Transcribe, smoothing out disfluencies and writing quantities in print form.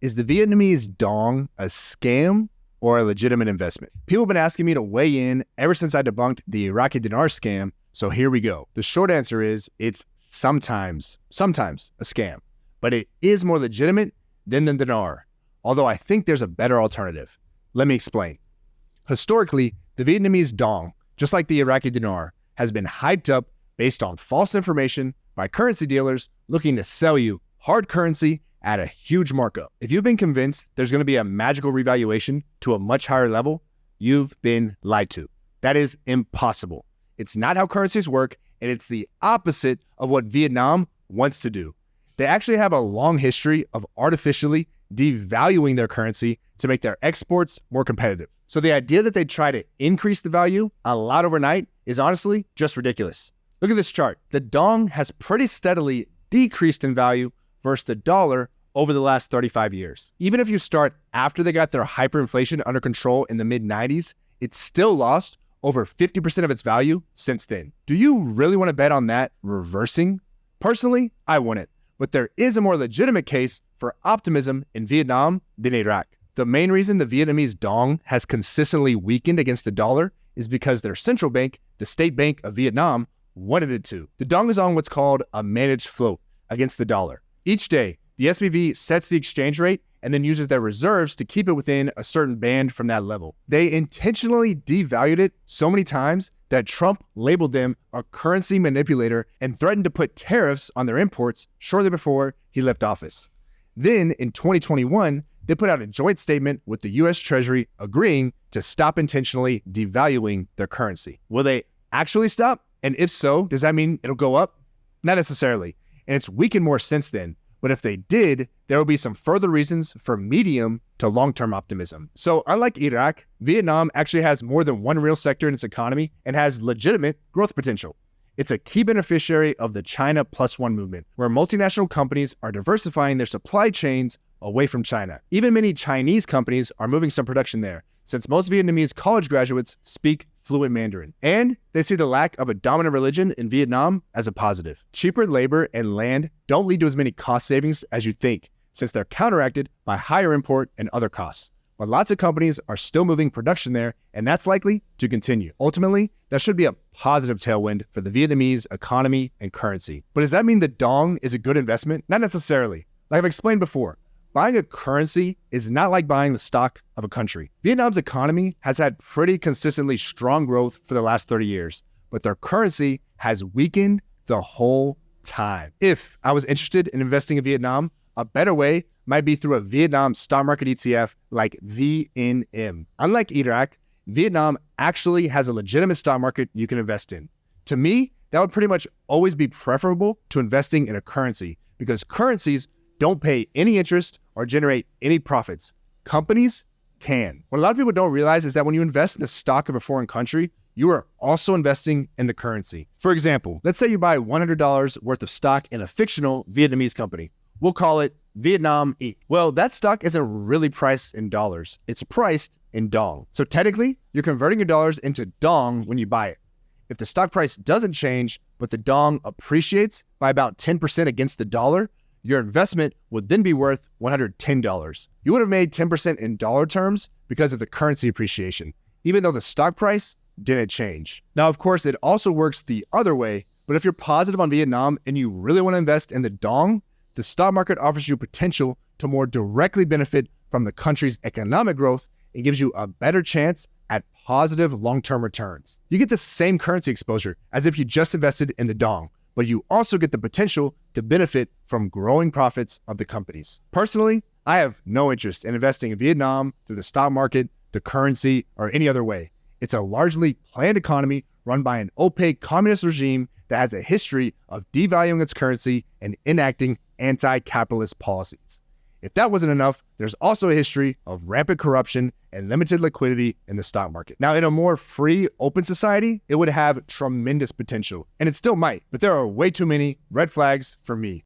Is the Vietnamese Dong a scam or a legitimate investment? People have been asking me to weigh in ever since I debunked the Iraqi Dinar scam, so here we go. The short answer is it's sometimes a scam, but it is more legitimate than the dinar, although I think there's a better alternative. Let me explain. Historically, the Vietnamese Dong, just like the Iraqi Dinar, has been hyped up based on false information by currency dealers looking to sell you hard currency at a huge markup. If you've been convinced there's going to be a magical revaluation to a much higher level, you've been lied to. That is impossible. It's not how currencies work, and it's the opposite of what Vietnam wants to do. They actually have a long history of artificially devaluing their currency to make their exports more competitive. So the idea that they try to increase the value a lot overnight is honestly just ridiculous. Look at this chart. The Dong has pretty steadily decreased in value versus the dollar over the last 35 years. Even if you start after they got their hyperinflation under control in the mid-90s, it's still lost over 50% of its value since then. Do you really want to bet on that reversing? Personally, I wouldn't, but there is a more legitimate case for optimism in Vietnam than Iraq. The main reason the Vietnamese Dong has consistently weakened against the dollar is because their central bank, the State Bank of Vietnam, wanted it to. The Dong is on what's called a managed float against the dollar. Each day, the SBV sets the exchange rate and then uses their reserves to keep it within a certain band from that level. They intentionally devalued it so many times that Trump labeled them a currency manipulator and threatened to put tariffs on their imports shortly before he left office. Then, in 2021, they put out a joint statement with the US Treasury agreeing to stop intentionally devaluing their currency. Will they actually stop? And if so, does that mean it'll go up? Not necessarily. And it's weakened more since then. But if they did, there will be some further reasons for medium to long-term optimism. So unlike Iraq, Vietnam actually has more than one real sector in its economy and has legitimate growth potential. It's a key beneficiary of the China Plus One movement, where multinational companies are diversifying their supply chains away from China. Even many Chinese companies are moving some production there, since most Vietnamese college graduates speak fluent Mandarin. And they see the lack of a dominant religion in Vietnam as a positive. Cheaper labor and land don't lead to as many cost savings as you'd think, since they're counteracted by higher import and other costs. But lots of companies are still moving production there, and that's likely to continue. Ultimately, that should be a positive tailwind for the Vietnamese economy and currency. But does that mean the Dong is a good investment? Not necessarily. Like I've explained before, buying a currency is not like buying the stock of a country. Vietnam's economy has had pretty consistently strong growth for the last 30 years, but their currency has weakened the whole time. If I was interested in investing in Vietnam, a better way might be through a Vietnam stock market ETF like VNM. Unlike Iraq, Vietnam actually has a legitimate stock market you can invest in. To me, that would pretty much always be preferable to investing in a currency because currencies don't pay any interest or generate any profits. Companies can. What a lot of people don't realize is that when you invest in the stock of a foreign country, you are also investing in the currency. For example, let's say you buy $100 worth of stock in a fictional Vietnamese company. We'll call it Vietnam E. Well, that stock isn't really priced in dollars. It's priced in Dong. So technically, you're converting your dollars into Dong when you buy it. If the stock price doesn't change, but the Dong appreciates by about 10% against the dollar, your investment would then be worth $110. You would have made 10% in dollar terms because of the currency appreciation, even though the stock price didn't change. Now, of course, it also works the other way, but if you're positive on Vietnam and you really want to invest in the Dong, the stock market offers you potential to more directly benefit from the country's economic growth and gives you a better chance at positive long-term returns. You get the same currency exposure as if you just invested in the Dong, but you also get the potential to benefit from growing profits of the companies. Personally, I have no interest in investing in Vietnam through the stock market, the currency, or any other way. It's a largely planned economy run by an opaque communist regime that has a history of devaluing its currency and enacting anti-capitalist policies. If that wasn't enough, there's also a history of rampant corruption and limited liquidity in the stock market. Now, in a more free, open society, it would have tremendous potential, and it still might, but there are way too many red flags for me.